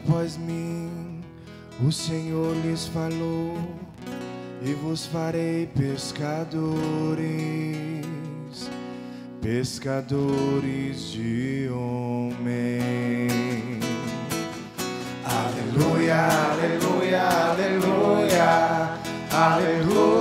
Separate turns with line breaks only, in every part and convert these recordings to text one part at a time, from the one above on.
após mim, o Senhor lhes falou, e vos farei pescadores, pescadores de homens. Aleluia, aleluia, aleluia, aleluia.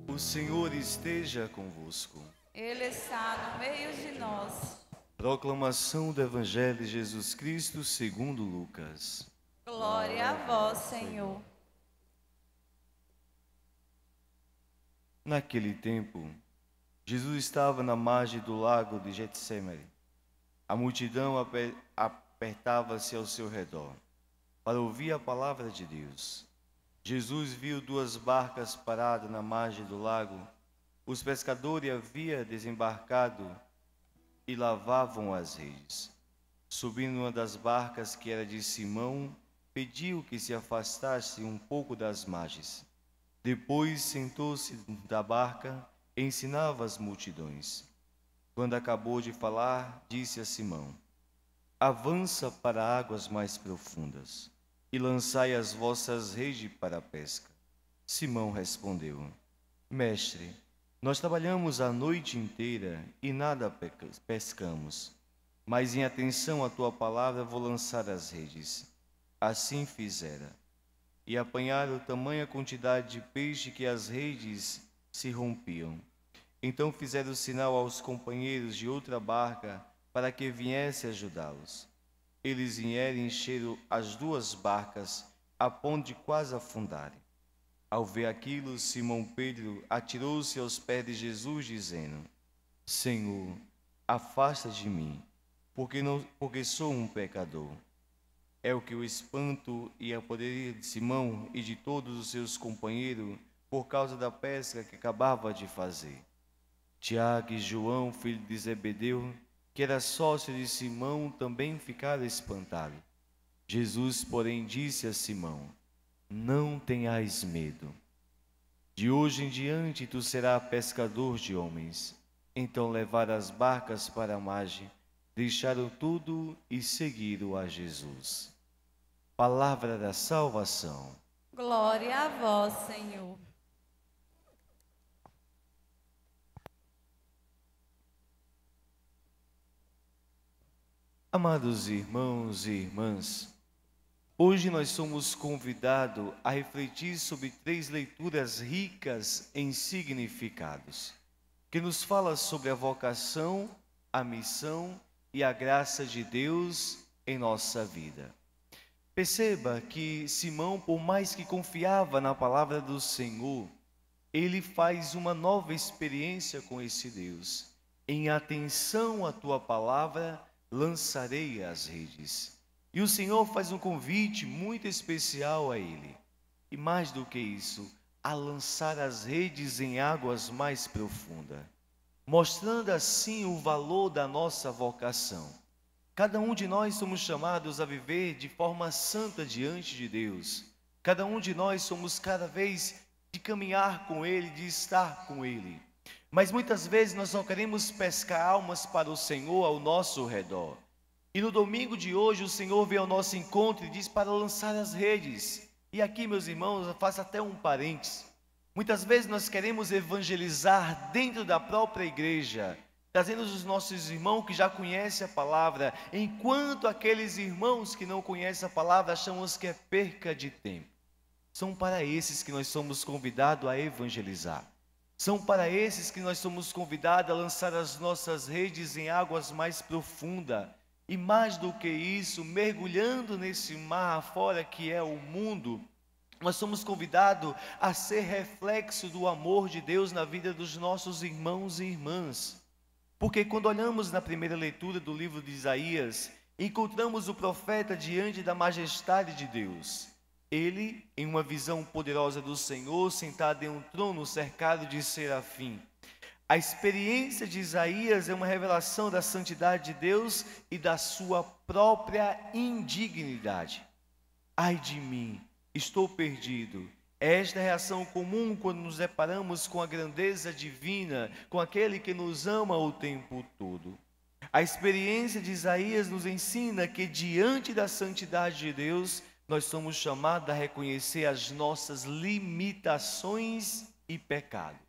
O Senhor esteja convosco.
Ele está no meio de nós.
Proclamação do Evangelho de Jesus Cristo segundo Lucas.
Glória a vós, Senhor.
Naquele tempo, Jesus estava na margem do lago de Getsêmani. A multidão apertava-se ao seu redor para ouvir a palavra de Deus. Jesus viu duas barcas paradas na margem do lago. Os pescadores haviam desembarcado e lavavam as redes. Subindo uma das barcas, que era de Simão, pediu que se afastasse um pouco das margens. Depois sentou-se da barca e ensinava as multidões. Quando acabou de falar, disse a Simão: avança para águas mais profundas e lançai as vossas redes para a pesca. Simão respondeu: Mestre, nós trabalhamos a noite inteira e nada pescamos, mas em atenção à tua palavra vou lançar as redes. Assim fizera, e apanharam tamanha quantidade de peixe que as redes se rompiam. Então fizeram sinal aos companheiros de outra barca para que viesse ajudá-los. Eles vieram e encheram as duas barcas a ponto de quase afundarem. Ao ver aquilo, Simão Pedro atirou-se aos pés de Jesus, dizendo: Senhor, afasta de mim, porque sou um pecador. É o que o espanto e a poderia de Simão e de todos os seus companheiros por causa da pesca que acabava de fazer. Tiago e João, filho de Zebedeu, que era sócio de Simão, também ficaram espantados. Jesus, porém, disse a Simão: não tenhais medo. De hoje em diante tu serás pescador de homens. Então levaram as barcas para a margem, deixaram tudo e seguiram a Jesus. Palavra da salvação.
Glória a vós, Senhor.
Amados irmãos e irmãs, hoje nós somos convidados a refletir sobre 3 leituras ricas em significados, que nos fala sobre a vocação, a missão e a graça de Deus em nossa vida. Perceba que Simão, por mais que confiava na palavra do Senhor, ele faz uma nova experiência com esse Deus. Em atenção à tua palavra, lançarei as redes. E o Senhor faz um convite muito especial a ele. E mais do que isso, a lançar as redes em águas mais profundas, mostrando assim o valor da nossa vocação. Cada um de nós somos chamados a viver de forma santa diante de Deus. Cada um de nós somos cada vez de caminhar com Ele, de estar com Ele. Mas muitas vezes nós só queremos pescar almas para o Senhor ao nosso redor. E no domingo de hoje o Senhor vem ao nosso encontro e diz para lançar as redes. E aqui, meus irmãos, eu faço até um parênteses. Muitas vezes nós queremos evangelizar dentro da própria igreja, trazendo os nossos irmãos que já conhecem a palavra, enquanto aqueles irmãos que não conhecem a palavra achamos que é perca de tempo. São para esses que nós somos convidados a evangelizar. São para esses que nós somos convidados a lançar as nossas redes em águas mais profundas. E mais do que isso, mergulhando nesse mar afora que é o mundo, nós somos convidados a ser reflexo do amor de Deus na vida dos nossos irmãos e irmãs. Porque quando olhamos na primeira leitura do livro de Isaías, encontramos o profeta diante da majestade de Deus. Ele, em uma visão poderosa do Senhor, sentado em um trono cercado de serafim. A experiência de Isaías é uma revelação da santidade de Deus e da sua própria indignidade. Ai de mim, estou perdido. É esta a reação comum quando nos deparamos com a grandeza divina, com aquele que nos ama o tempo todo. A experiência de Isaías nos ensina que diante da santidade de Deus, nós somos chamados a reconhecer as nossas limitações e pecado.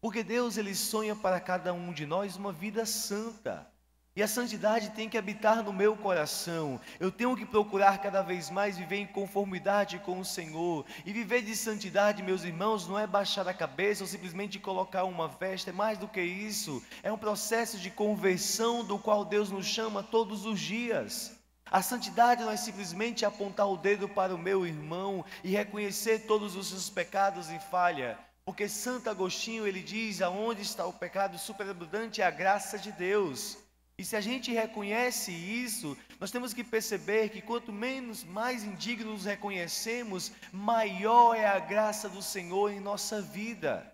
Porque Deus, Ele sonha para cada um de nós uma vida santa. E a santidade tem que habitar no meu coração. Eu tenho que procurar cada vez mais viver em conformidade com o Senhor. E viver de santidade, meus irmãos, não é baixar a cabeça ou simplesmente colocar uma veste. É mais do que isso. É um processo de conversão do qual Deus nos chama todos os dias. A santidade não é simplesmente apontar o dedo para o meu irmão e reconhecer todos os seus pecados e falha. Porque Santo Agostinho, ele diz, aonde está o pecado superabundante é a graça de Deus. E se a gente reconhece isso, nós temos que perceber que quanto mais indignos nos reconhecemos, maior é a graça do Senhor em nossa vida.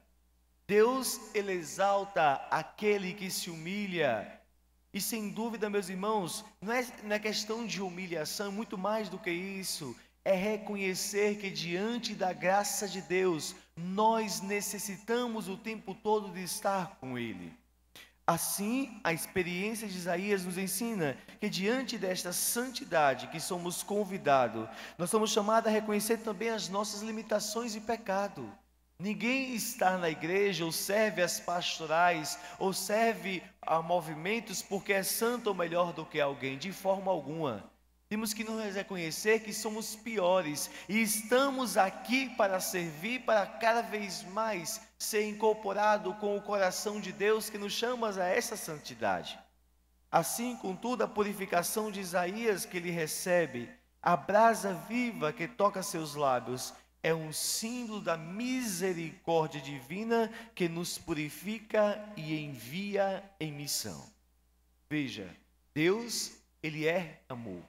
Deus, Ele exalta aquele que se humilha. E sem dúvida, meus irmãos, não é questão de humilhação, muito mais do que isso. É reconhecer que diante da graça de Deus, nós necessitamos o tempo todo de estar com Ele. Assim, a experiência de Isaías nos ensina que diante desta santidade que somos convidados, nós somos chamados a reconhecer também as nossas limitações e pecado. Ninguém está na igreja ou serve as pastorais ou serve a movimentos porque é santo ou melhor do que alguém, de forma alguma. Temos que nos reconhecer que somos piores e estamos aqui para servir, para cada vez mais ser incorporado com o coração de Deus que nos chama a essa santidade. Assim, contudo, a purificação de Isaías que ele recebe, a brasa viva que toca seus lábios, é um símbolo da misericórdia divina que nos purifica e envia em missão. Veja, Deus, Ele é amor.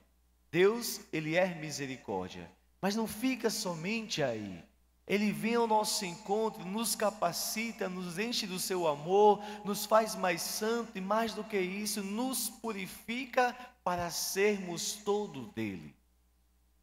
Deus, Ele é misericórdia, mas não fica somente aí. Ele vem ao nosso encontro, nos capacita, nos enche do seu amor, nos faz mais santo e mais do que isso, nos purifica para sermos todo dele.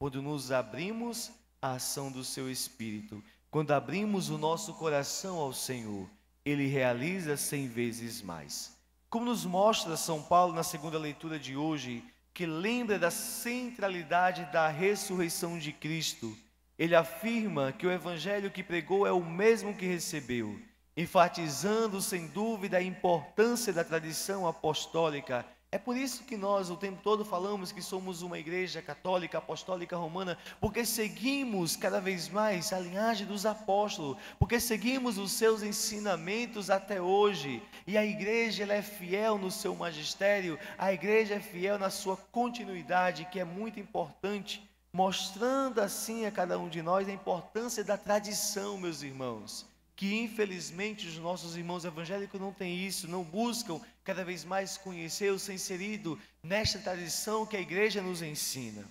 Quando nos abrimos à ação do seu Espírito, quando abrimos o nosso coração ao Senhor, Ele realiza 100 vezes mais. Como nos mostra São Paulo na segunda leitura de hoje, que lembra da centralidade da ressurreição de Cristo. Ele afirma que o evangelho que pregou é o mesmo que recebeu, enfatizando sem dúvida a importância da tradição apostólica. É por isso que nós o tempo todo falamos que somos uma igreja católica, apostólica, romana, porque seguimos cada vez mais a linhagem dos apóstolos, porque seguimos os seus ensinamentos até hoje. E a igreja ela é fiel no seu magistério, a igreja é fiel na sua continuidade, que é muito importante, mostrando assim a cada um de nós a importância da tradição, meus irmãos. Que infelizmente os nossos irmãos evangélicos não têm isso, não buscam cada vez mais conhecer ou ser inserido nesta tradição que a igreja nos ensina.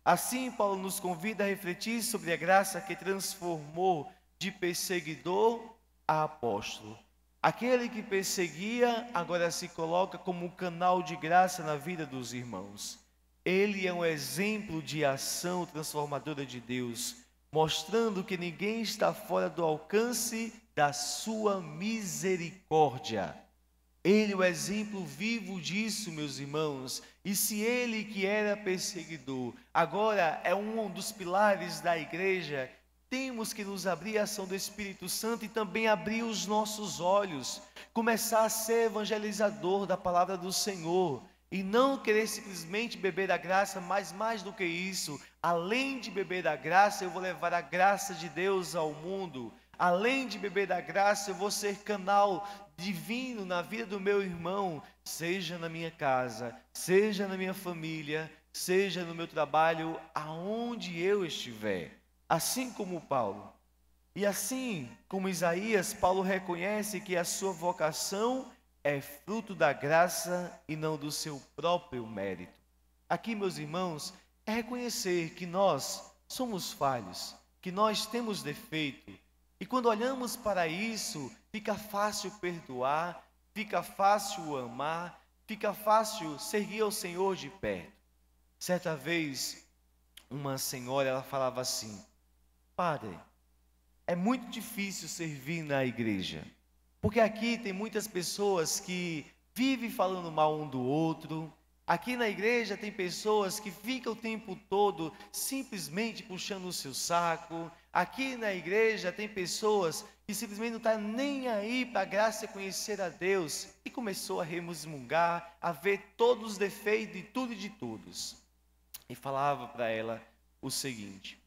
Assim, Paulo nos convida a refletir sobre a graça que transformou de perseguidor a apóstolo. Aquele que perseguia agora se coloca como um canal de graça na vida dos irmãos. Ele é um exemplo de ação transformadora de Deus, mostrando que ninguém está fora do alcance da sua misericórdia. Ele é o exemplo vivo disso, meus irmãos. E se ele que era perseguidor, agora é um dos pilares da igreja, temos que nos abrir à ação do Espírito Santo e também abrir os nossos olhos, começar a ser evangelizador da palavra do Senhor. E não querer simplesmente beber da graça, mas mais do que isso, além de beber da graça, eu vou levar a graça de Deus ao mundo. Além de beber da graça, eu vou ser canal divino na vida do meu irmão, seja na minha casa, seja na minha família, seja no meu trabalho, aonde eu estiver. Assim como Paulo. E assim como Isaías, Paulo reconhece que a sua vocação é fruto da graça e não do seu próprio mérito. Aqui, meus irmãos, é reconhecer que nós somos falhos, que nós temos defeito. E quando olhamos para isso, fica fácil perdoar, fica fácil amar, fica fácil seguir ao Senhor de perto. Certa vez, uma senhora, ela falava assim: Padre, é muito difícil servir na igreja. Porque aqui tem muitas pessoas que vive falando mal um do outro. Aqui na igreja tem pessoas que ficam o tempo todo simplesmente puxando o seu saco. Aqui na igreja tem pessoas que simplesmente não estão nem aí para a graça e conhecer a Deus. E começou a resmungar, a ver todos os defeitos de tudo e de todos. E falava para ela o seguinte: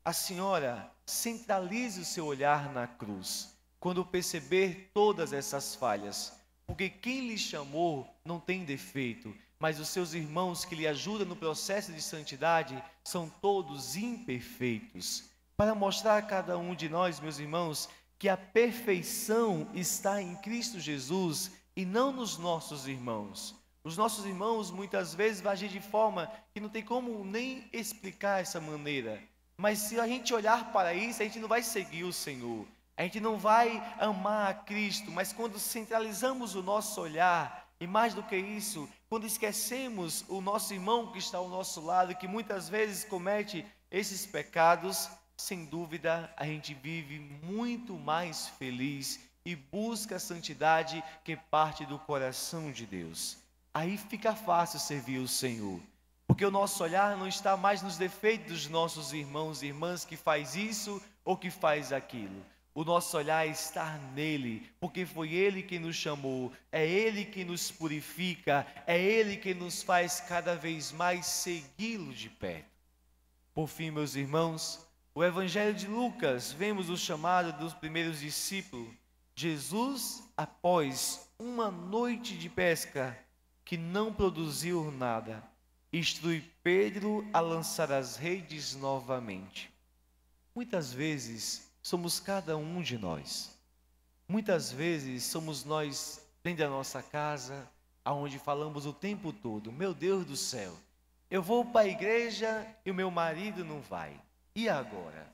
a senhora centralize o seu olhar na cruz, quando perceber todas essas falhas. Porque quem lhe chamou não tem defeito, mas os seus irmãos que lhe ajudam no processo de santidade são todos imperfeitos. Para mostrar a cada um de nós, meus irmãos, que a perfeição está em Cristo Jesus e não nos nossos irmãos. Os nossos irmãos muitas vezes vão agir de forma que não tem como nem explicar essa maneira. Mas se a gente olhar para isso, a gente não vai seguir o Senhor. A gente não vai amar a Cristo, mas quando centralizamos o nosso olhar, e mais do que isso, quando esquecemos o nosso irmão que está ao nosso lado, que muitas vezes comete esses pecados, sem dúvida a gente vive muito mais feliz e busca a santidade que parte do coração de Deus. Aí fica fácil servir o Senhor, porque o nosso olhar não está mais nos defeitos dos nossos irmãos e irmãs que faz isso ou que faz aquilo. O nosso olhar está nele, porque foi ele que nos chamou, é ele que nos purifica, é ele que nos faz cada vez mais segui-lo de perto. Por fim, meus irmãos, o Evangelho de Lucas, vemos o chamado dos primeiros discípulos. Jesus, após uma noite de pesca que não produziu nada, instrui Pedro a lançar as redes novamente. Muitas vezes somos cada um de nós. Muitas vezes somos nós dentro da nossa casa, aonde falamos o tempo todo: meu Deus do céu, eu vou para a igreja e o meu marido não vai. E agora?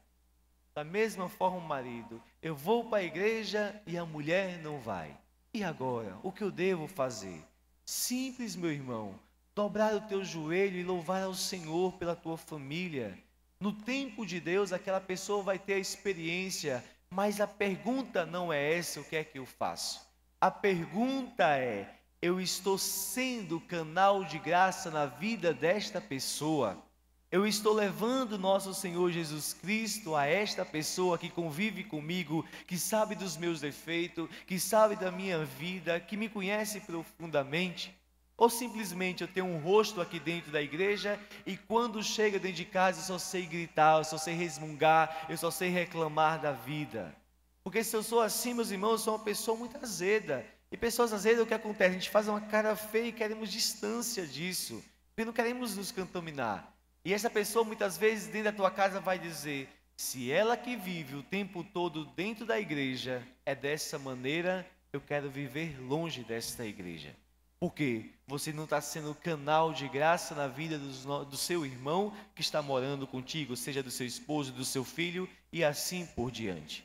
Da mesma forma o marido: eu vou para a igreja e a mulher não vai. E agora? O que eu devo fazer? Simples, meu irmão, dobrar o teu joelho e louvar ao Senhor pela tua família. No tempo de Deus, aquela pessoa vai ter a experiência, mas a pergunta não é essa: o que é que eu faço? A pergunta é: eu estou sendo canal de graça na vida desta pessoa? Eu estou levando nosso Senhor Jesus Cristo a esta pessoa que convive comigo, que sabe dos meus defeitos, que sabe da minha vida, que me conhece profundamente? Ou simplesmente eu tenho um rosto aqui dentro da igreja e quando chega dentro de casa eu só sei gritar, eu só sei resmungar, eu só sei reclamar da vida? Porque se eu sou assim, meus irmãos, eu sou uma pessoa muito azeda. E pessoas azedas, o que acontece? A gente faz uma cara feia e queremos distância disso, porque não queremos nos contaminar. E essa pessoa muitas vezes dentro da tua casa vai dizer: se ela que vive o tempo todo dentro da igreja é dessa maneira, eu quero viver longe desta igreja. Porque você não está sendo canal de graça na vida do seu irmão que está morando contigo, seja do seu esposo, do seu filho e assim por diante.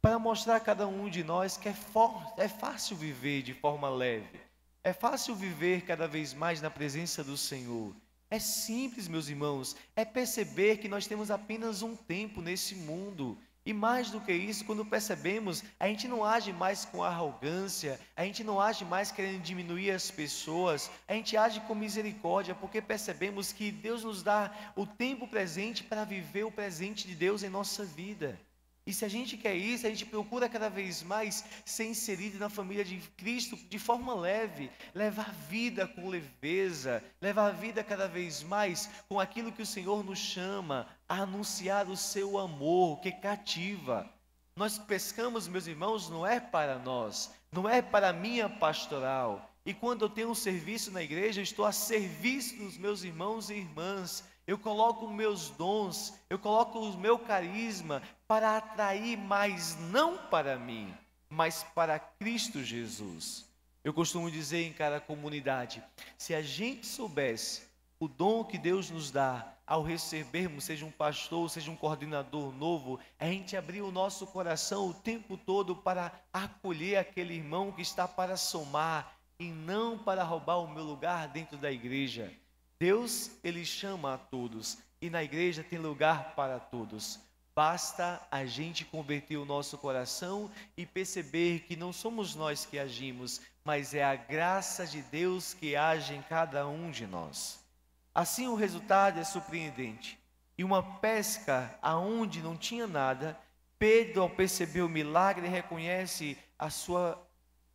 Para mostrar a cada um de nós que é fácil viver de forma leve, é fácil viver cada vez mais na presença do Senhor. É simples, meus irmãos, é perceber que nós temos apenas um tempo nesse mundo. E mais do que isso, quando percebemos, a gente não age mais com arrogância, a gente não age mais querendo diminuir as pessoas, a gente age com misericórdia, porque percebemos que Deus nos dá o tempo presente para viver o presente de Deus em nossa vida. E se a gente quer isso, a gente procura cada vez mais ser inserido na família de Cristo de forma leve, levar a vida com leveza, levar a vida cada vez mais com aquilo que o Senhor nos chama, a anunciar o seu amor que cativa. Nós pescamos, meus irmãos, não é para nós, não é para a minha pastoral. E quando eu tenho um serviço na igreja, eu estou a serviço dos meus irmãos e irmãs. Eu coloco os meus dons, eu coloco o meu carisma para atrair, mas não para mim, mas para Cristo Jesus. Eu costumo dizer em cada comunidade: se a gente soubesse o dom que Deus nos dá ao recebermos, seja um pastor, seja um coordenador novo, a gente abrir o nosso coração o tempo todo para acolher aquele irmão que está para somar e não para roubar o meu lugar dentro da igreja. Deus, Ele chama a todos e na igreja tem lugar para todos. Basta a gente converter o nosso coração e perceber que não somos nós que agimos, mas é a graça de Deus que age em cada um de nós. Assim o resultado é surpreendente. E uma pesca aonde não tinha nada, Pedro, ao perceber o milagre, reconhece a sua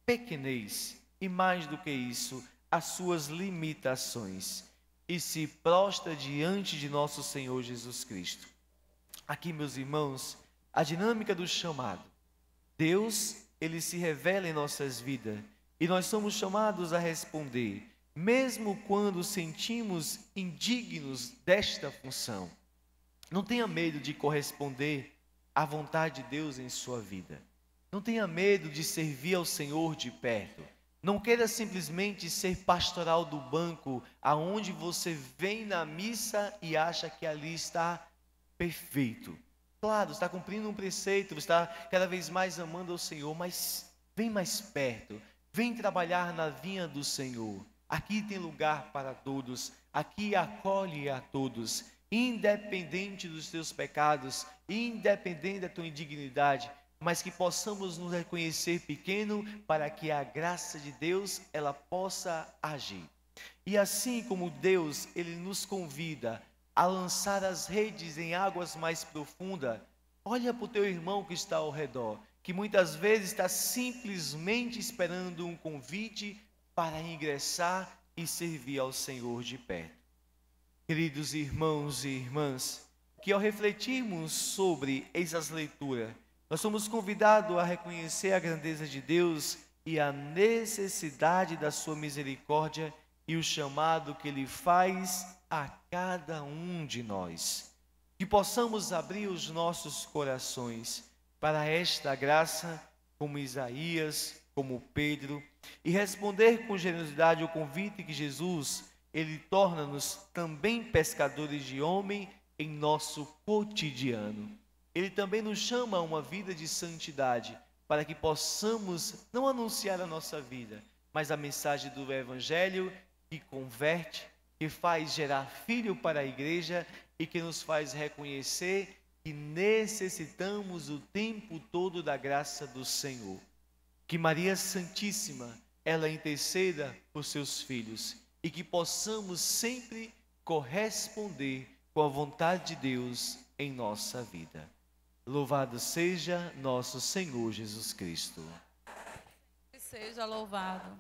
pequenez e, mais do que isso, as suas limitações e se prostra diante de nosso Senhor Jesus Cristo. Aqui, meus irmãos, a dinâmica do chamado. Deus, ele se revela em nossas vidas e nós somos chamados a responder, mesmo quando sentimos indignos desta função. Não tenha medo de corresponder à vontade de Deus em sua vida. Não tenha medo de servir ao Senhor de perto. Não queira simplesmente ser pastoral do banco, aonde você vem na missa e acha que ali está perfeito. Claro, está cumprindo um preceito, está cada vez mais amando ao Senhor, mas vem mais perto, vem trabalhar na vinha do Senhor. Aqui tem lugar para todos, aqui acolhe a todos, independente dos teus pecados, independente da tua indignidade, mas que possamos nos reconhecer pequeno para que a graça de Deus ela possa agir. E assim como Deus ele nos convida a lançar as redes em águas mais profundas, olha para o teu irmão que está ao redor, que muitas vezes está simplesmente esperando um convite para ingressar e servir ao Senhor de perto. Queridos irmãos e irmãs, que ao refletirmos sobre essas leituras, nós somos convidados a reconhecer a grandeza de Deus e a necessidade da sua misericórdia e o chamado que Ele faz a cada um de nós. Que possamos abrir os nossos corações para esta graça, como Isaías, como Pedro, e responder com generosidade o convite que Jesus, Ele torna-nos também pescadores de homem em nosso cotidiano. Ele também nos chama a uma vida de santidade, para que possamos não anunciar a nossa vida, mas a mensagem do Evangelho que converte, que faz gerar filho para a igreja e que nos faz reconhecer que necessitamos o tempo todo da graça do Senhor. Que Maria Santíssima, ela interceda por seus filhos e que possamos sempre corresponder com a vontade de Deus em nossa vida. Louvado seja nosso Senhor Jesus Cristo.
Que seja louvado.